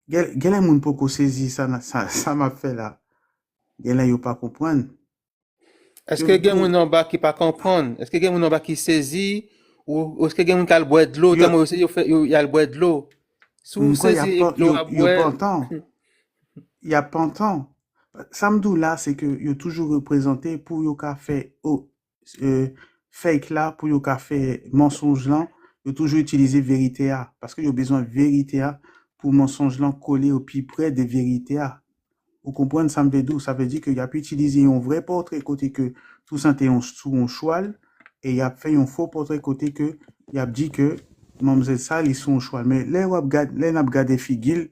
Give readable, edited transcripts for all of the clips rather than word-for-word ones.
Gen les moun poko saisi ça m'a fait là. Gen là yo pas comprendre. Est-ce que Yo gen tout moun an ba qui pas comprendre? Est-ce que gen moun an ba qui saisi ou est-ce que gen moun qui a le boire de l'eau? yo Tellement aussi yo y a le boire de l'eau. Sous quoi y a saisi et pas que l'eau à yo boire. pantan. Y a pantan. Samedou là c'est que yo toujours représenté pour yo ka fait euh, fake là pour yo ka fait mensonge là, yo toujours utiliser vérité a parce que yo besoin vérité a pour mensonge là coller au plus près de vérité a. Vous comprenez ça me veut dire? Ça veut dire qu'il a pu utiliser un vrai portrait côté que tout ça était sous un cheval et il a fait un faux portrait côté que il a dit que mademoiselle ça ils sont un cheval. Mais là on a regardé figure,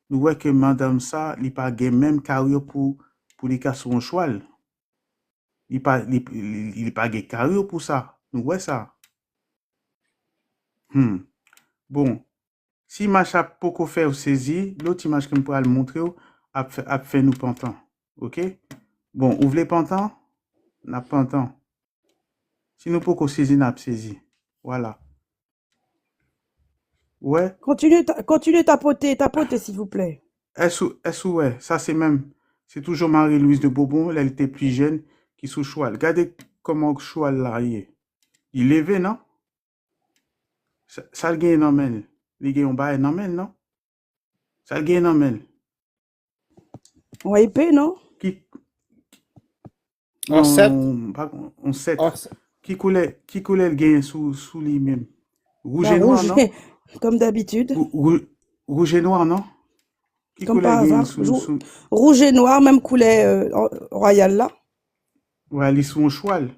nous voyons que madame ça il pas gain même carrière pour les cas sur un cheval. Il pas gain carrière pour ça. Nous voyons ça. Hmm. Bon, si Macha poko fait ou saisi, l'autre image que je pourrais le montrer a fait nous pantant. OK? Bon, ouvre les pantans, n'a pantan. Si nous poko saisi, n'a saisi. Voilà. Ouais. Continuez tapoter, s'il vous plaît. Est-ce ouais, ça c'est même, c'est toujours Marie-Louise de Bourbon, elle était plus jeune, qui sous cheval. Regardez comment le cheval là y est. Il levé, non? Ça le gagne non men. Il gagne un bail non men, non? Ça le gagne non men. On va épée, non? Qui, En 7. non, pas, on sait. En Qui coulait le gain sous lui-même? Rouge Bah, et noir, rouge, non? comme d'habitude, Rouge et noir, non? Qui comme coulait le par gain hasard. Rouge et noir, même couleur royale là. ouais, ils sont au cheval.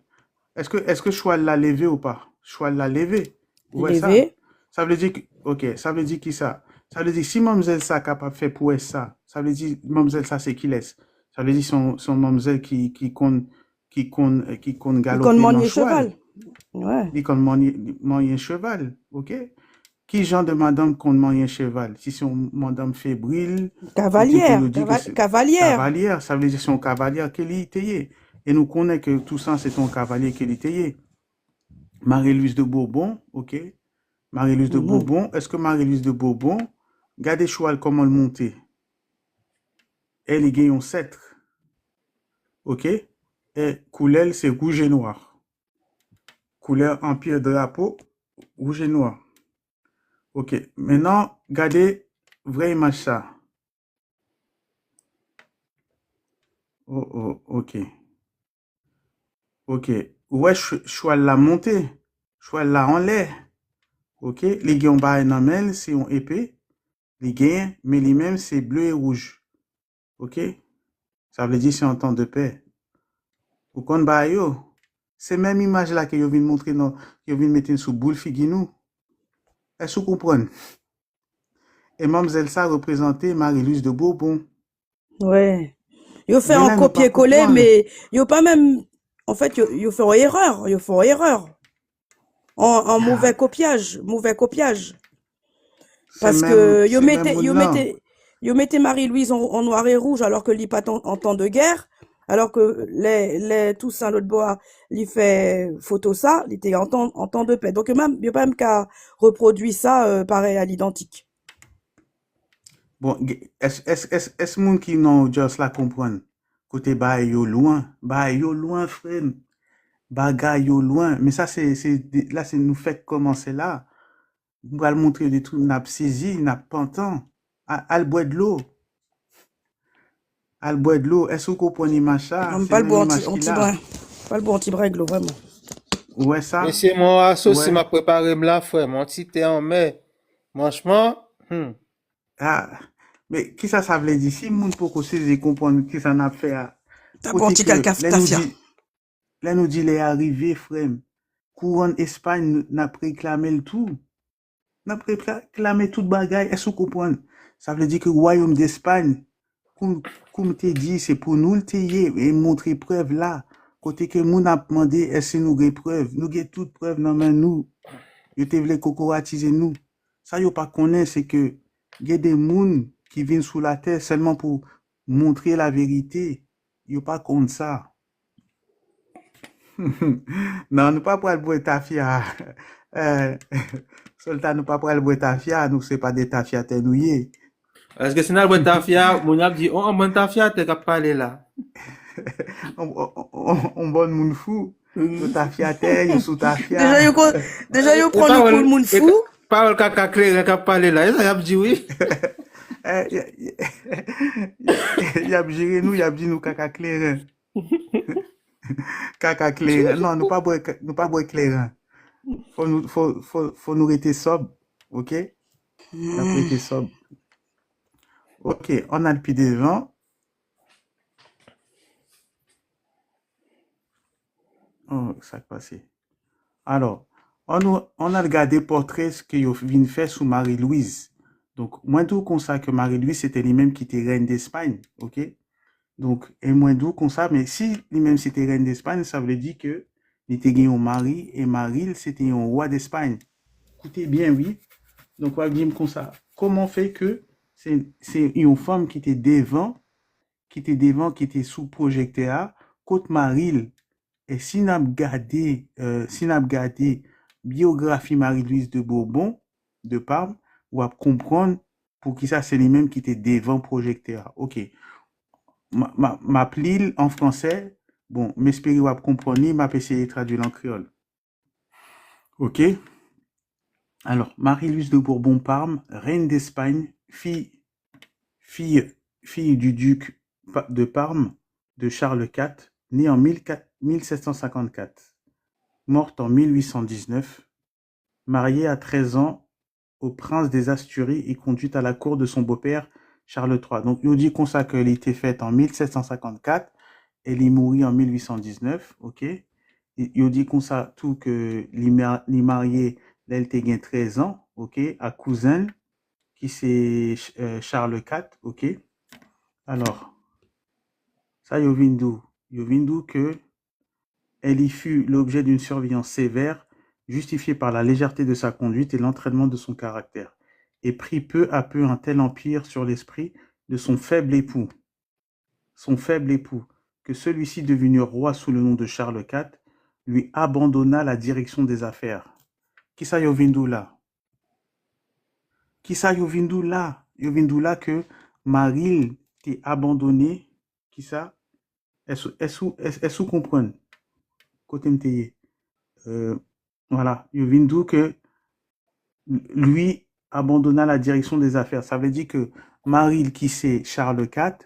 Est-ce que cheval l'a levé ou pas? Cheval l'a levé. Ouais, ça. Levé. Ça veut dire que, ok, ça veut dire qui ça? Ça veut dire si mademoiselle ça capable de faire pour ça, ça veut dire mademoiselle ça c'est qui laisse. Ça veut dire son mademoiselle qui compte Il compte galoper dans le manier cheval. cheval. Ouais. Il compte manier cheval, ok? Qui genre de madame compte manier cheval? Si c'est une madame fébrile, côté que Cavalière. nous dit que c'est Cavalière. cavalière, ça veut dire c'est un cavalier qui est taillé. Et nous connaissons que tout ça c'est un cavalier qui est taillé. Marie-Louise de Bourbon, ok? Marie-Louise de Mhm. Bourbon, est-ce que Marie-Louise de Bourbon, regardez cheval comment le monter? Elle y gagne un sceptre, ok? Et couleur c'est rouge et noir. Couleur empire drapeau, rouge et noir. Ok, maintenant, regardez, vraie image ça. Oh, oh, ok. Ok. Ouais, cheval la montée. Cheval la en l'air. Ok. Les gains bas et namel, c'est une épée. Les gains, mais les mêmes, c'est bleu et rouge. Ok. Ça veut dire c'est en temps de paix. Ou kon ba yo. C'est même image là que yo vient montrer non, yo vient mettre sous boule figuinou. Est-ce que vous comprenez? Et mademoiselle ça représentait Marie-Louise de Bourbon. Ouais. Yo fait Gen un là, nous pas copier-coller, comprendre. mais yo pas même. En fait, yo fait erreur. Yo fait erreur. En mauvais Ah, copiage. Mauvais copiage. Parce que c'est même monde là. yo mettez Marie-Louise en noir et rouge alors que l'y pas en temps de guerre. Alors que les Toussaint l'autre bois, l'y fait photo ça, il était en temps de paix. Donc même, yo pas même qu'à reproduire ça, pareil à l'identique. Bon, est-ce moun qui non just la comprendre? Côté ba yo loin frère, bagay yo loin, mais ça là c'est nous fait commencer là. On va le montrer des trucs n'a saisi, n'a pas entend. Al boire de l'eau, al boire de l'eau. Est-ce que vous comprenez image ça? Non, C'est pas le même beau image qu'il a. anti-brin. Pas le beau anti-brègle, vraiment. Ouais Mais ça? c'est mon associé Ouais. m'a préparé là, frère. Mon petit thé en mai. Franchement, Ah, mais qui ça veut dire? Si moun poko saisi comprendre qui ça n'a fait à T'as bon côté que anti-calcaf-tafia. là nous dit les arrivé frère. Couronne Espagne n'a réclamé le tout. N'a réclamé tout bagaille. Est-ce que vous comprenez? Ça veut dire que le royaume d'Espagne, comme te dit, c'est pour nous le tailler et montrer preuve là. Côté que nous n'a demandé, est-ce que nous avons preuve? Nous avons toute preuve dans main nous. Yo te vle cocoratiser nous. Ça yo pas connaît, c'est que y a des moun qui viennent sous la terre seulement pour montrer la vérité. Yo pas contre ça. Non, nous pas pour le boire tafia. Euh, soldat, nous pas pour le boire tafia, nous c'est pas des tafia tenouillés. Parce que sinon, bon tafia, mon a dit, oh, bon tafia, t'es qu'à parler là. On bon moun fou. Yo ta fia te, yo sou ta Déjà, fia. yo Et prend nous pour le monde fou. parole caca clair, qu'à parler là. Et ça, y a dit oui. Y ap jere nou, y ap di nou kaka kleren. Kaka kleren. Non, nou pa boy kleren. Faut nous rester sobre. Ok? La pou rester sobre. Ok, on a le pied devant. Oh, ça passé. Alors, on a regardé portrait ce que yo vin fait sous Marie-Louise. Donc, moins d'où qu'on sait que Marie-Louise, c'était lui-même qui était reine d'Espagne. Ok? Donc, et moins d'où qu'on sait, mais si lui-même c'était reine d'Espagne, ça veut dire que il était gagné un mari, et Marie, c'était un roi d'Espagne. Écoutez bien, oui. Donc, on va dire comme ça. Comment fait que c'est une femme qui était devant, qui était sous projecteur, côté Marie, et si n'a gardé, biographie Marie-Louise de Bourbon, de Parme, on va comprendre pour qui ça c'est les mêmes qui étaient devant projecteur. Ok. Ma pli en français, bon, m'espérer ou comprendre, m'a essayé de traduire en créole. Ok. Alors, Marie-Louise de Bourbon-Parme, reine d'Espagne, fille du duc de Parme, de Charles IV, née en 1754, morte en 1819, mariée à 13 ans au prince des Asturies et conduite à la cour de son beau-père Charles III. Donc, il dit qu'on sait qu'elle était faite en 1754, elle est morte en 1819, ok? Il dit qu'on sait tout que les marié, elle était 13 ans, ok? À cousin, qui c'est Charles IV, ok? Alors, ça, yo vin d'où? Yo vin d'où que elle y fut l'objet d'une surveillance sévère, justifiée par la légèreté de sa conduite et l'entraînement de son caractère, et prit peu à peu un tel empire sur l'esprit de son faible époux, que celui-ci, devenu roi sous le nom de Charles IV, lui abandonna la direction des affaires. Qui ça yo vin d'où là? Qui ça yo vin d'où là? Yo vin d'où là que Marie t'est abandonné, qui ça? Est-ce comprendre? Côté m'teye. Voilà, yo vin d'où que lui abandonna la direction des affaires. Ça veut dire que Marie, qui c'est Charles IV,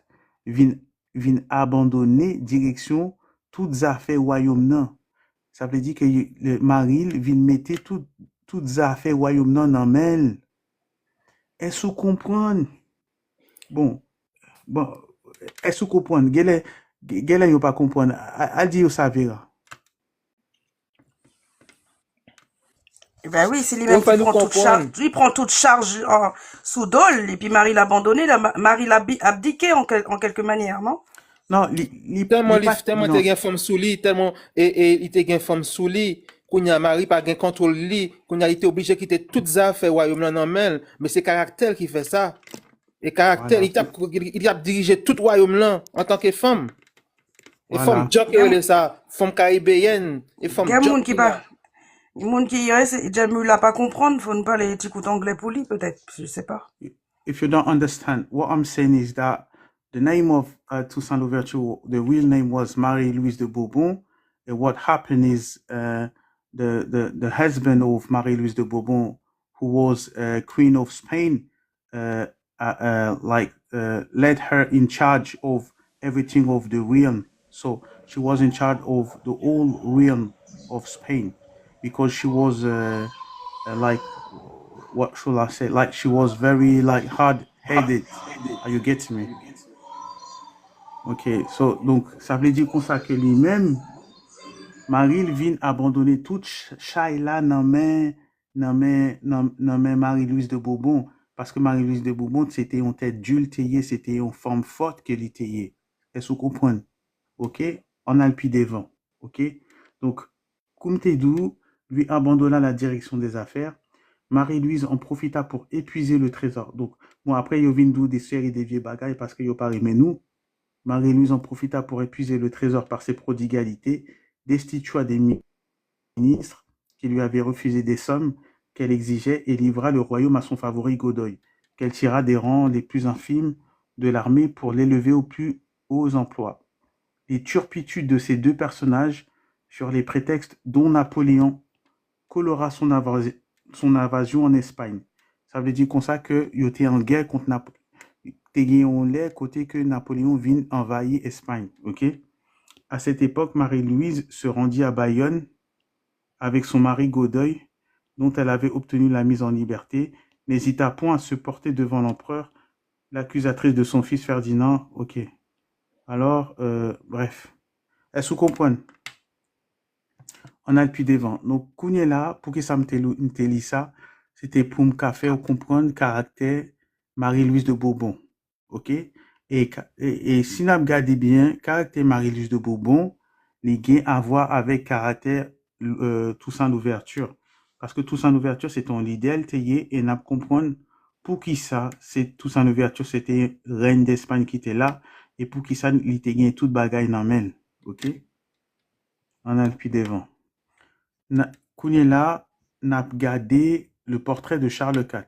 vin abandonner direction toutes affaires royaume nan. Ça veut dire que Marie vin mettre toutes affaires royaume nan en main. Est-ce que vous comprenez? Bon, est-ce que vous comprenez? Gele yo pas comprendre. Al di yo sa vera. Ben oui, c'est On lui-même qui fait nous prend toute charge. comprendre. Lui prend toute charge sous dol, et puis Marie l'a abandonné, Marie l'a abdiqué en quelque manière, non? Non, Tellement, pas, tellement non. te gen femme sous lui, tellement, il te gen femme sous lui, qu'on y a mari pas gen contrôle lui, qu'on a été obligé de quitter toutes les affaires royaume là non mais c'est caractère qui fait ça. Et caractère, Voilà. il a dirigé tout royaume là en tant que femme. Et Voilà. femme jock elle ça, femme caribéenne, et femme Il y a jock qui pas. Le monde qui j'aime l'a pas comprendre, faut ne pas les petits coups anglais pour lui, peut-être, je sais pas. If you don't understand, what I'm saying is that the name of Toussaint Louverture, the real name was Marie-Louise de Bourbon. And what happened is the husband of Marie-Louise de Bourbon, who was Queen of Spain, led her in charge of everything of the realm. So she was in charge of the whole realm of Spain because she was what should I say? Like she was very hard-headed. Are you getting me? Ok, so donc ça veut dire qu'on sait que lui-même, Marie vient abandonner toute Chayla dans Marie-Louise de Bourbon parce que Marie-Louise de Bourbon c'était une tête d'huile, c'était une forme forte qu'elle était. Est-ce que vous comprenez? Ok, on a le pied devant. Ok, donc comme Tédou lui abandonna la direction des affaires. Marie-Louise en profita pour épuiser le trésor. Donc, bon, après, il y a des séries des vieux bagailles parce qu'il y a pas mais nous. Marie-Louise en profita pour épuiser le trésor par ses prodigalités, destitua des ministres qui lui avaient refusé des sommes qu'elle exigeait et livra le royaume à son favori Godoy. qu'elle tira des rangs les plus infimes de l'armée pour l'élever aux plus hauts emplois. Les turpitudes de ces deux personnages furent les prétextes dont Napoléon colora son invasion en Espagne. Ça veut dire comme ça que il était en guerre contre Napoléon. Côté que Napoléon vint envahir Espagne. Ok? À cette époque, Marie-Louise se rendit à Bayonne avec son mari Godoy, dont elle avait obtenu la mise en liberté, n'hésita point à se porter devant l'empereur, l'accusatrice de son fils Ferdinand. Ok. Alors, bref. Est-ce que vous comprenez? On a le puits devant. Donc, Kounia là, pour que ça me lit ça, c'était pour me faire comprendre le caractère Marie-Louise de Bourbon. Ok? Et si nous regardons bien, caractère Marie-Louise de Bourbon, les gains à voir avec caractère Toussaint l'ouverture. Parce que Toussaint l'ouverture, c'est ton idéal, et nous comprendre pour qui ça, c'est Toussaint l'ouverture, c'était reine d'Espagne qui était là, et pour qui ça, il était gagné toute bagaille dans elle. Ok? On a le puits devant. Kounia là, n'a regardé le portrait de Charles IV.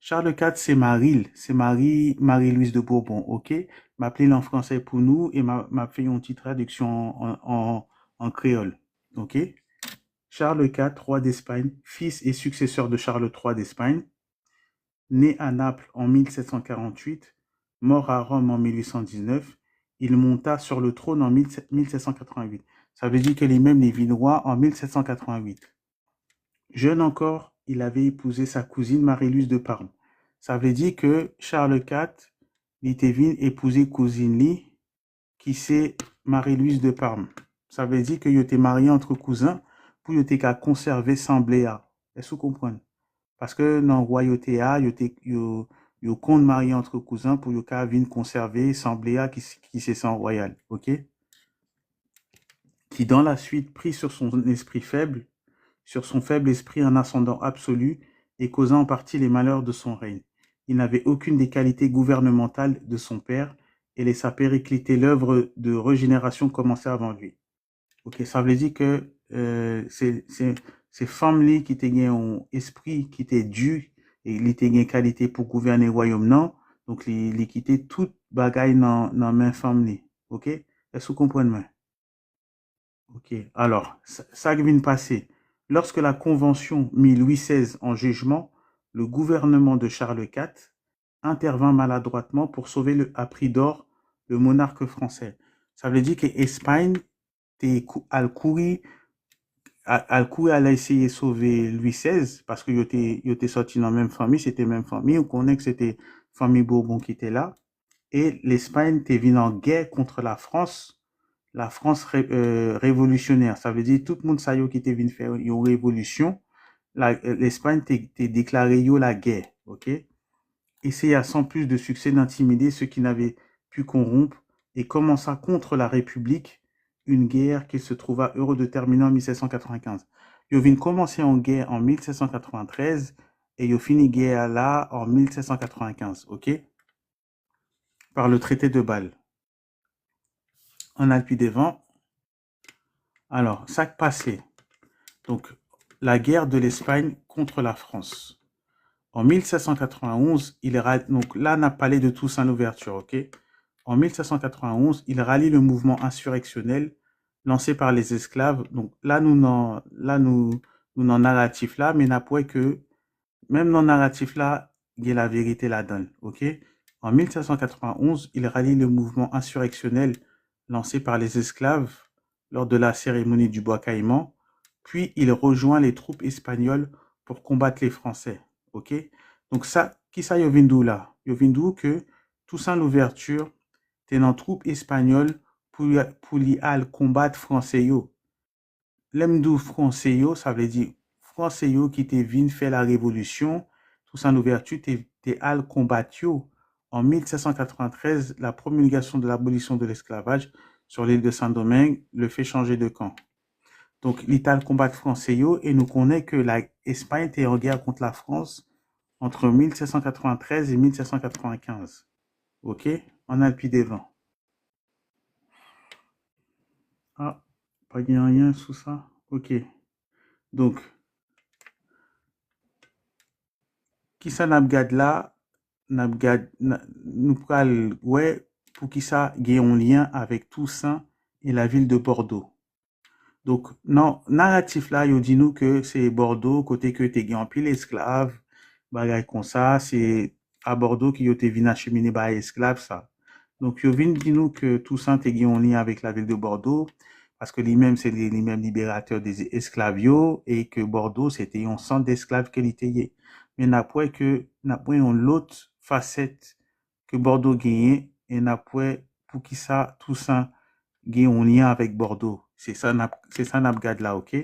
Charles IV, c'est Marie-Louise de Bourbon, ok? M'appelé en français pour nous et m'a fait une petite traduction en créole, ok? Charles IV, roi d'Espagne, fils et successeur de Charles III d'Espagne, né à Naples en 1748, mort à Rome en 1819, il monta sur le trône en 1788. Ça veut dire que les Vinois en 1788. Jeune encore, il avait épousé sa cousine Marie-Louise de Parme. Ça veut dire que Charles IV, il était venu épouser cousine Lee, qui c'est Marie-Louise de Parme. Ça veut dire qu'il était marié entre cousins pour qu'il qu'à conserver semblé à. Est-ce que vous comprenez? Parce que dans le royauté a, il compte marié entre cousins pour qu'il qu'à venir conserver semblé à qui c'est sans royal. Ok? Qui dans la suite prit sur son faible esprit un ascendant absolu et causa en partie les malheurs de son règne. Il n'avait aucune des qualités gouvernementales de son père et laissa péricliter l'œuvre de régénération commencée avant lui. Ok, ça veut dire que c'est femmes qui étaient un esprit qui était dû et il était une qualité pour gouverner le royaume non, donc il quittait toute bagaille dans main femme. Ok, est-ce que vous comprenez? Ok, alors, ça qui vient de passer. Lorsque la Convention mit Louis XVI en jugement, le gouvernement de Charles IV intervint maladroitement pour sauver à prix d'or le monarque français. Ça veut dire que l'Espagne a couru, elle a essayé de sauver Louis XVI parce qu'il était sorti dans la même famille, c'était la même famille. On connaît que c'était famille Bourbon qui était là. Et l'Espagne était venue en guerre contre la France révolutionnaire. Ça veut dire tout le monde ça qui était venu faire une révolution. L'Espagne t'a déclaré la guerre, ok? Essaya sans plus de succès d'intimider ceux qui n'avaient pu corrompre et commença contre la République une guerre qui se trouva heureux de terminer en 1795. Il vient commencer en guerre en 1793 et il finit guerre là en 1795, ok? Par le traité de Bâle. On a le puits devant. Alors, ça passé. Donc, la guerre de l'Espagne contre la France. En 1791, donc là, on a parlé de Toussaint l'ouverture, ok? En 1791, il rallie le mouvement insurrectionnel lancé par les esclaves. Donc là, nous dans narratif là, mais n'approuve que même dans le narratif là, il y a la vérité la donne, ok? En 1791, il rallie le mouvement insurrectionnel lancé par les esclaves lors de la cérémonie du bois caïman, puis il rejoint les troupes espagnoles pour combattre les Français, ok? Donc ça, qui ça Yovindou là? Yovindou que Toussaint l'ouverture, t'es dans troupe espagnole pour y aller combattre Français yo. L'emdou Français yo, ça veut dire Français yo qui t'es venu faire la révolution, Toussaint l'ouverture, t'es al combattre yo. En 1793, la promulgation de l'abolition de l'esclavage sur l'île de Saint-Domingue le fait changer de camp. Donc, l'Italie combat français et nous connaît que l'Espagne était en guerre contre la France entre 1793 et 1795. Ok? On a le pied devant. Ah, pas rien sous ça? Ok. Donc, qui s'en abgade là, nous pral, ouais, pour qui ça, gagne un lien avec Toussaint et la ville de Bordeaux. Donc, non, narratif là, yo dit nous que c'est Bordeaux, côté que t'es en pile esclave, bagay comme ça, c'est à Bordeaux qui yo te vin acheminer par esclave, ça. Donc, yo vin dit nous que Toussaint te en lien avec la ville de Bordeaux, parce que lui-même, c'est lui-même libérateur des esclaves yo, et que Bordeaux, c'était un centre d'esclaves qu'il était. Mais n'a point une l'autre facette que Bordeaux gagnait, et n'a point pour qui ça, Toussaint, gagne un lien avec Bordeaux. C'est ça, n'a regarde là, ok?